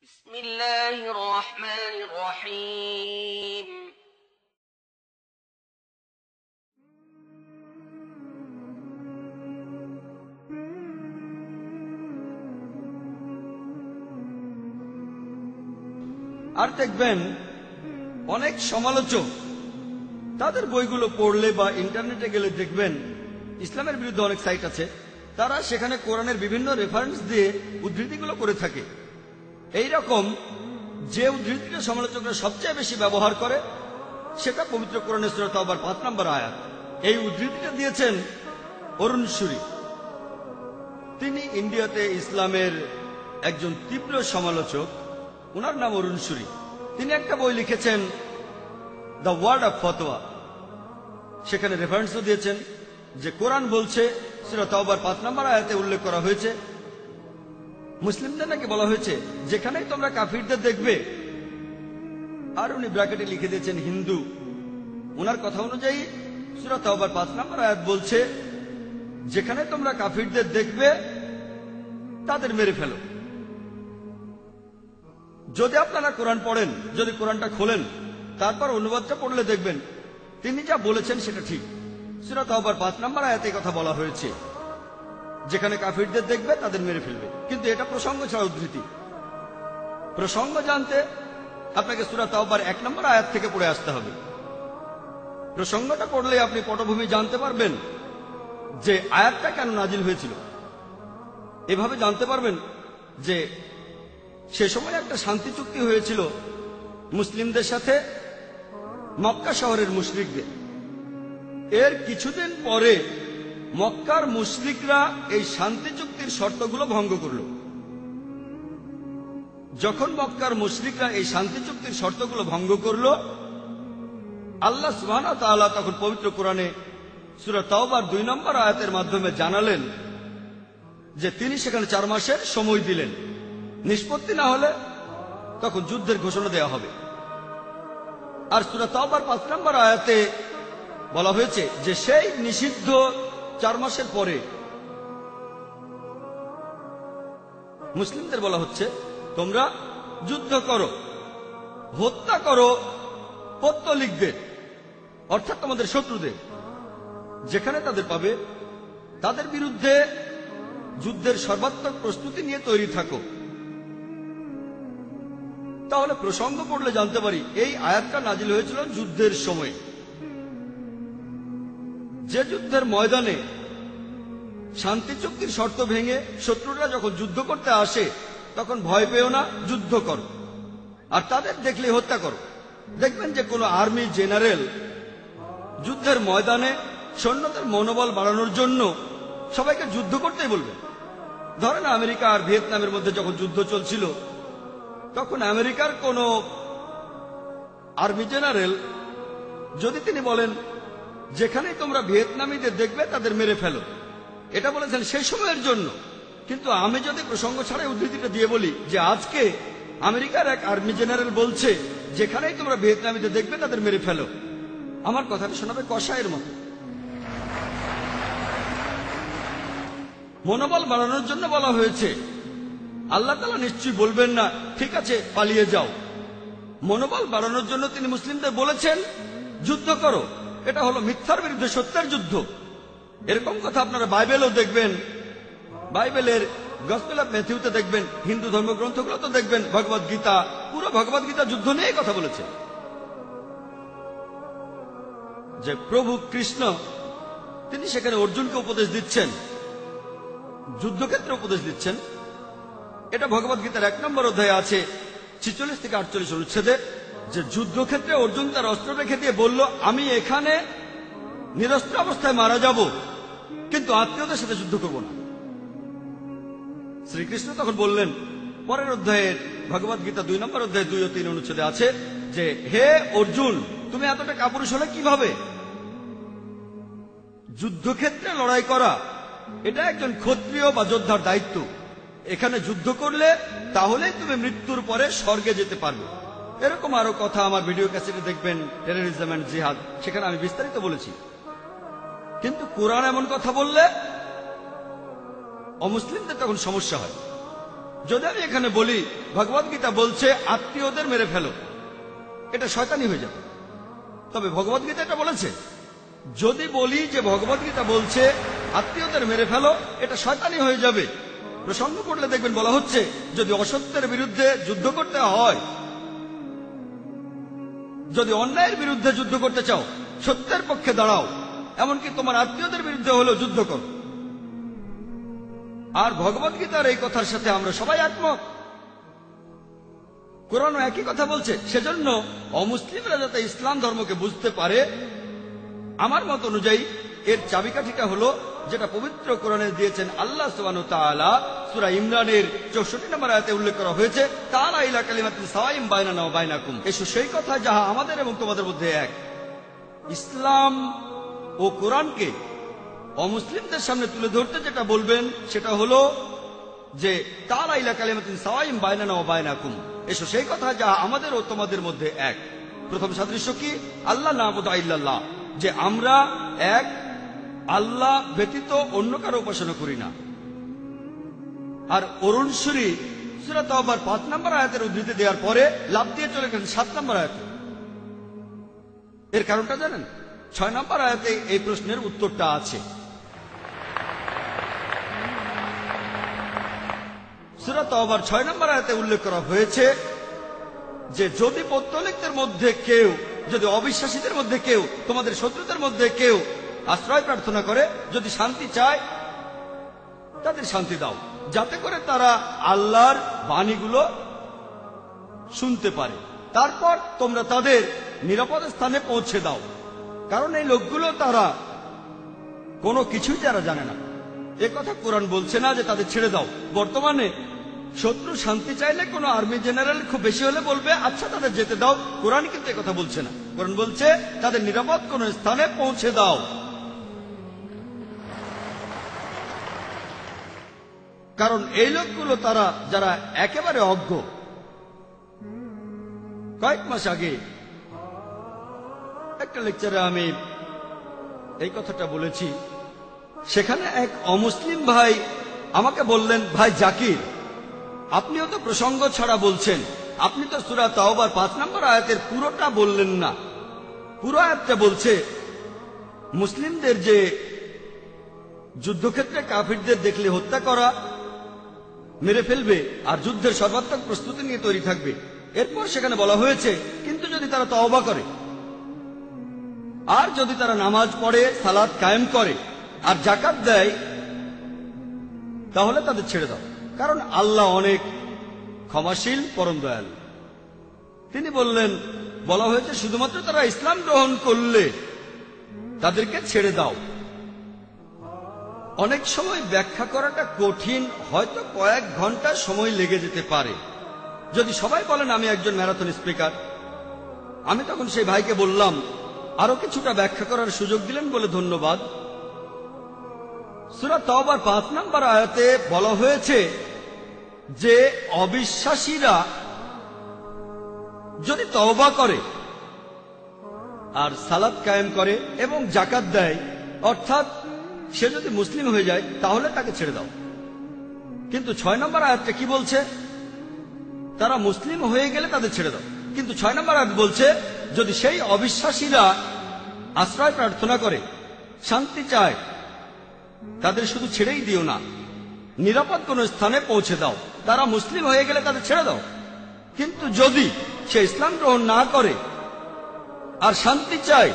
بسم الله الرحمن الرحيم আর দেখবেন অনেক সমালোচক তাদের বইগুলো পড়লে বা ইন্টারনেটে গেলে দেখবেন ইসলামের বিরুদ্ধে অনেক সাইট আছে, তারা সেখানে কোরআনের বিভিন্ন রেফারেন্স দিয়ে উদ্ধৃতিগুলো করে থাকে। এই রকম যে উদ্ধৃতিটা সমালোচকরা সবচেয়ে বেশি ব্যবহার করে সেটা পবিত্র কোরআনের সূরা তাওবার ৫ নম্বর আয়াত। এই উদ্ধৃতিটা দিয়েছেন অরুণ সুরি। তিনি ইন্ডিয়াতে ইসলামের একজন তীব্র সমালোচক, ওনার নাম অরুণ সুরি। তিনি একটা বই লিখেছেন দ্য ওয়ার্ড অফ ফতোয়া। সেখানে রেফারেন্সও দিয়েছেন যে কোরআন বলছে, সূরা তাওবার ৫ নম্বর আয়াতে উল্লেখ করা হয়েছে, মুসলিমদের নাকি বলা হয়েছে যেখানেই তোমরা কাফিরদের দেখবে, আর উনি ব্র্যাকেটে লিখে দিয়েছেন হিন্দু। ওনার কথা অনুযায়ী সূরা তাওবার ৫ নম্বর আয়াত বলছে যেখানে তোমরা কাফিরদের দেখবে তাদের মেরে ফেলো। যদি আপনারা কোরআন পড়েন, যদি কোরআনটা খোলেন, তারপর অনুবাদটা পড়লে দেখবেন তিনি যা বলেছেন সেটা ঠিক। সূরা তাওবার ৫ নম্বর আয়াতে কথা বলা হয়েছে যেখানে কাফিরদের দেখবে তাদের মেরে ফেলবে, কিন্তু এটা প্রসঙ্গ ছাড়া উদ্ধৃতি। প্রসঙ্গ জানতে আপনাকে সূরা তাওবার ১ নম্বর আয়াত থেকে পড়ে আসতে হবে। প্রসঙ্গটা পড়লে আপনি পটভূমি জানতে পারবেন যে আয়াতটা কেন নাজিল হয়েছিল। এভাবে জানতে পারবেন যে সে সময় একটা শান্তি চুক্তি হয়েছিল মুসলিমদের সাথে মক্কা শহরের মুশরিকদের। এর কিছুদিন পরে মক্কার মুশরিকরা এই শান্তি চুক্তির শর্তগুলো ভঙ্গ করল। যখন মক্কার মুশরিকরা এই শান্তি চুক্তির শর্তগুলো ভঙ্গ করল, আল্লাহ সুবহানাহু ওয়া তাআলা তখন পবিত্র কোরআনে সূরা তাওবার ২ নম্বর আয়াতের মাধ্যমে জানালেন যে তিনি সেখানে ৪ মাসের সময় দিলেন, নিষ্পত্তি না হলে তখন যুদ্ধের ঘোষণা দেওয়া হবে। আর সূরা তাওবার ৫ নম্বর আয়াতে বলা হয়েছে যে সেই নিষিদ্ধ ৪ মাসের পরে মুসলিমদের বলা হচ্ছে তোমরা যুদ্ধ করো, হত্যা করো পৌত্তলিকদের, অর্থাৎ তোমাদের শত্রুদের, যেখানে তাদের পাবে তাদের বিরুদ্ধে যুদ্ধের সর্বাত্মক প্রস্তুতি নিয়ে তৈরি থাকো। তাহলে প্রসঙ্গ পড়লে জানতে পারি এই আয়াতটা নাজিল হয়েছিল যুদ্ধের সময়। যে যুদ্ধের ময়দানে শান্তি চুক্তির শর্ত ভেঙে শত্রুরা যখন যুদ্ধ করতে আসে তখন ভয় পেও না, যুদ্ধ করো, আর তাদের দেখলে হত্যা করো। দেখবেন যে কোনো আর্মি জেনারেল যুদ্ধের ময়দানে সৈন্যদের মনোবল বাড়ানোর জন্য সবাইকে যুদ্ধ করতেই বলবেন। ধরেন আমেরিকা আর ভিয়েতনামের মধ্যে যখন যুদ্ধ চলছিল, তখন আমেরিকার কোন আর্মি জেনারেল যদি তিনি বলেন যেখানেই তোমরা ভিয়েতনামীদের দেখবে তাদের মেরে ফেলো, এটা বলেছেন সেই সময়ের জন্য। কিন্তু আমি যদি প্রসঙ্গ ছাড়াই উদ্ধৃতিটা দিয়ে বলি যে আজকে আমেরিকার এক আর্মি জেনারেল বলছে যেখানেই তোমরা ভিয়েতনামীদের দেখবে তাদের মেরে ফেলো, আমার কথাটা শোনাবে কসাইয়ের মতো। মনোবল বাড়ানোর জন্য বলা হয়েছে। আল্লাহ তাআলা নিশ্চয়ই বলবেন না ঠিক আছে পালিয়ে যাও। মনোবল বাড়ানোর জন্য তিনি মুসলিমদের বলেছেন যুদ্ধ করো। এটা হলো মিথ্যার বিরুদ্ধে সত্যের যুদ্ধ। এরকম কথা আপনারা বাইবেলও দেখবেন। বাইবেলের গসপেল অফ ম্যাথিউতে দেখবেন, হিন্দু ধর্মগ্রন্থগুলোতে দেখবেন, ভগবদ গীতা, পুরো ভগবদ গীতা যুদ্ধ নিয়েই কথা বলেছে। যে প্রভু কৃষ্ণ তিনি সেখানে অর্জুনকে উপদেশ দিচ্ছেন, যুদ্ধক্ষেত্রে উপদেশ দিচ্ছেন। এটা ভগবদ গীতার ১ নম্বর অধ্যায়ে আছে ৪৬ থেকে ৪৮ অনুচ্ছেদে, যে যুদ্ধক্ষেত্রে অর্জুন তার অস্ত্র রেখে দিয়ে বলল আমি এখানে নিরস্ত্র অবস্থায় মারা যাব, কিন্তু আত্মীয়দের সাথে যুদ্ধ করব না। শ্রীকৃষ্ণ তখন বললেন, পরের অধ্যায়ের ভগবদ গীতা ২ নম্বর অধ্যায় ২ ও ৩ অনুচ্ছেদে আছে যে হে অর্জুন, তুমি এতটা কাপুরুষ হলে কিভাবে? যুদ্ধক্ষেত্রে লড়াই করা এটা একজন ক্ষত্রিয় বা যোদ্ধার দায়িত্ব। এখানে যুদ্ধ করলে তাহলেই তুমি মৃত্যুর পরে স্বর্গে যেতে পারবে। এরকম আরো কথা আমার ভিডিও ক্যাসেটে দেখবেন, টেররিজম এন্ড জিহাদ, সেখানে আমি বিস্তারিত বলেছি। কিন্তু কোরআন এমন কথা বললে অমুসলিমদের তখন সমস্যা হয়। যদি আমি এখানে বলি ভগবদ গীতা বলছে আত্মীয়দের মেরে ফেলো, এটা শয়তানি হয়ে যাবে। তবে ভগবদ গীতা এটা বলেছে। যদি বলি যে ভগবদ গীতা বলছে আত্মীয়দের মেরে ফেলো, এটা শয়তানি হয়ে যাবে। প্রসঙ্গ করলে দেখবেন বলা হচ্ছে যদি অসত্যের বিরুদ্ধে যুদ্ধ করতে হয়, যদি অন্যায়ের বিরুদ্ধে যুদ্ধ করতে চাও, সত্যের পক্ষে দাঁড়াও, এমনকি তোমার আত্মীয়দের বিরুদ্ধে হলেও যুদ্ধ করো। আর ভগবদ গীতার এই কথার সাথে আমরা সবাই একমত। কোরআনও একই কথা বলছে। সেজন্য অমুসলিমরা যাতে ইসলাম ধর্মকে বুঝতে পারে, আমার মত অনুযায়ী এর চাবিকাঠিটা হলো যেটা পবিত্র কোরআনে দিয়েছেন আল্লাহ সুবহানাহু ওয়া তাআলা। সূরা ইমরানের 64 নম্বর আয়াতে উল্লেখ করা হয়েছে, তাআলা ইলা কালিমাতিন সাওয়াইন বাইনানা ওয়া বাইনাকুম। এসো সেই কথা যাহা আমাদের এবং তোমাদের মধ্যে এক। ইসলাম ও কোরআনকে অমুসলিমদের সামনে তুলে ধরতে যেটা বলবেন সেটা হলো যে তাআলা ইলা কালিমাতিন সাওয়াইন বাইনানা ওয়া বাইনাকুম। এসো সেই কথা যাহা আমাদের ও তোমাদের মধ্যে এক। প্রথম সাদৃশ্য কি? আল্লাহ না'বুদু ইল্লাল্লাহ, যে আমরা এক, আল্লাহ ব্যতীত অন্য কারো উপাসনা করি না। আর অরুণ সুরি সূরা তাওবার 5 নম্বর আয়াতের উদ্ধৃতি দেওয়ার পরে লাভ দিয়ে চলে গেলেন 7 নম্বর আয়াতে। এর কারণটা জানেন? 6 নম্বর আয়াতে এই প্রশ্নের উত্তরটা আছে। সূরা তাওবার 6 নম্বর আয়াতে উল্লেখ করা হয়েছে যে যদি পৌত্তলিকদের মধ্যে কেউ, যদি অবিশ্বাসীদের মধ্যে কেউ, তোমাদের শত্রুদের মধ্যে কেউ আশ্রয় প্রার্থনা করে, যদি শান্তি চায়, তাদের শান্তি দাও, যাতে করে তারা আল্লাহর বাণীগুলো শুনতে পারে। তারপর তোমরা তাদের নিরাপদ স্থানে পৌঁছে দাও। কারণ এই লোকগুলো তারা কোনো কিছুই তারা জানে না। এ কথা কোরআন বলছে না যে তাদের ছেড়ে দাও। বর্তমানে শত্রু শান্তি চাইলে কোনো আর্মি জেনারেল খুব বেশি হলে বলবে আচ্ছা তাদের যেতে দাও। কোরআন কিন্তু এ কথা বলছে না। কোরআন বলছে তাদের নিরাপদ কোনো স্থানে পৌঁছে দাও। কারণ এই লোকগুলো তারা যারা একেবারে অজ্ঞ। কয়েক মাস আগে একটা লেকচারে আমি এই কথাটা বলেছি। সেখানে এক অমুসলিম ভাই আমাকে বললেন, ভাই জাকির, আপনিও তো প্রসঙ্গ ছাড়া বলছেন, আপনি তো সূরা তাওবার 5 নম্বর আয়াতের পুরোটা বললেন না। পুরো আয়াতটা বলছে মুসলিমদের যে যুদ্ধক্ষেত্রে কাফিরদের দেখলে হত্যা করা, মেরে ফেলবে, আর যুদ্ধের সর্বাত্মক প্রস্তুতি নিয়ে তৈরি থাকবে। এরপর সেখানে বলা হয়েছে কিন্তু যদি তারা তওবা করে, আর যদি তারা নামাজ পড়ে, সালাত কায়েম করে, আর যাকাত দেয়, তাহলে তাদের ছেড়ে দাও, কারণ আল্লাহ অনেক ক্ষমাশীল, পরম দয়ালু। তিনি বললেন, বলা হয়েছে শুধুমাত্র তারা ইসলাম গ্রহণ করলে তাদেরকে ছেড়ে দাও। অনেক সময় ব্যাখ্যা করাটা কঠিন, হয়তো কয়েক ঘন্টা সময় লেগে যেতে পারে। যদি সবাই বলেন আমি একজন ম্যারাথন স্পিকার, আমি তখন সেই ভাইকে বললাম আরো কিছুটা ব্যাখ্যা করার সুযোগ দিলেন বলে ধন্যবাদ। সূরা তাওবার 5 নম্বর আয়াতে বলা হয়েছে যে অবিশ্বাসীরা যদি তওবা করে আর সালাত কায়েম করে এবং যাকাত দেয়, অর্থাৎ সে যদি মুসলিম হয়ে যায়, তাহলে তাকে ছেড়ে দাও। কিন্তু 6 নম্বর আয়াতটা কি বলছে? তারা মুসলিম হয়ে গেলে তাদের ছেড়ে দাও। কিন্তু 6 নম্বর আয়াত বলছে যদি সেই অবিশ্বাসীরা আশ্রয় প্রার্থনা করে, শান্তি চায়, তাদের শুধু ছেড়েই দিও না, নিরাপদ কোন স্থানে পৌঁছে দাও। তারা মুসলিম হয়ে গেলে তাদের ছেড়ে দাও। কিন্তু যদি সে ইসলাম গ্রহণ না করে আর শান্তি চায়,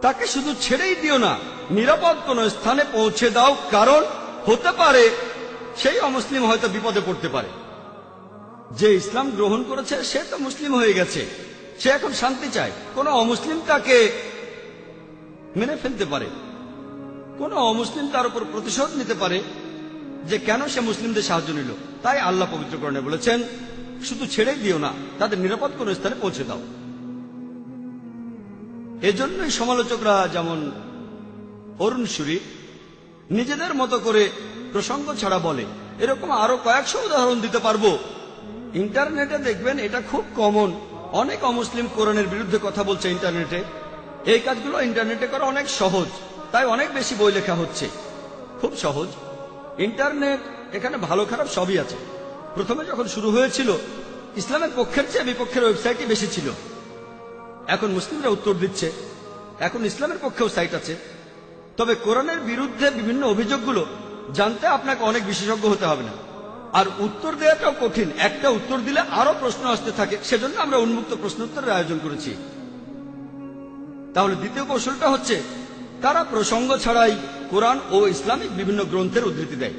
তাকে শুধু ছেড়েই দিও না, নিরাপদ কোন স্থানে পৌঁছে দাও। কারণ হতে পারে সেই অমুসলিম হয়তো বিপদে পড়তে পারে। যে ইসলাম গ্রহণ করেছে সে তো মুসলিম হয়ে গেছে, সে এখন শান্তি চায়। কোন অমুসলিম তাকে মেনে ফেলতে পারে, কোন অমুসলিম তার উপর প্রতিশোধ নিতে পারে যে কেন সে মুসলিমদের সাহায্য নিল। তাই আল্লাহ পবিত্র কোরআনে বলেছেন শুধু ছেড়েই দিও না, তাদের নিরাপদ কোন স্থানে পৌঁছে দাও। এজন্যই সমালোচকরা যেমন অরুণ সুরি নিজেদের মতো করে প্রসঙ্গ ছাড়া বলে। এরকম আরো কয়েকশো উদাহরণ দিতে পারবো। ইন্টারনেটে দেখবেন এটা খুব কমন। অনেক অমুসলিম কোরআনের বিরুদ্ধে কথা বলছে ইন্টারনেটে। এই কাজগুলো ইন্টারনেটে করা অনেক সহজ, তাই অনেক বেশি বই লেখা হচ্ছে। খুব সহজ। ইন্টারনেট এখানে ভালো খারাপ সবই আছে। প্রথমে যখন শুরু হয়েছিল ইসলামের পক্ষের চেয়ে বিপক্ষের ওয়েবসাইটই বেশি ছিল। এখন মুসলিমরা উত্তর দিচ্ছে, এখন ইসলামের পক্ষেও সাইট আছে। তবে কোরআনের বিরুদ্ধে বিভিন্ন অভিযোগগুলো জানতে আপনাকে অনেক বিশেষজ্ঞ হতে হবে না, আর উত্তর দেওয়াটাও কঠিন। একটা উত্তর দিলে আরো প্রশ্ন আসতে থাকে, সেজন্য আমরা উন্মুক্ত প্রশ্নোত্তরের আয়োজন করেছি। তাহলে দ্বিতীয় কৌশলটা হচ্ছে তারা প্রসঙ্গ ছাড়াই কোরআন ও ইসলামিক বিভিন্ন গ্রন্থের উদ্ধৃতি দেয়।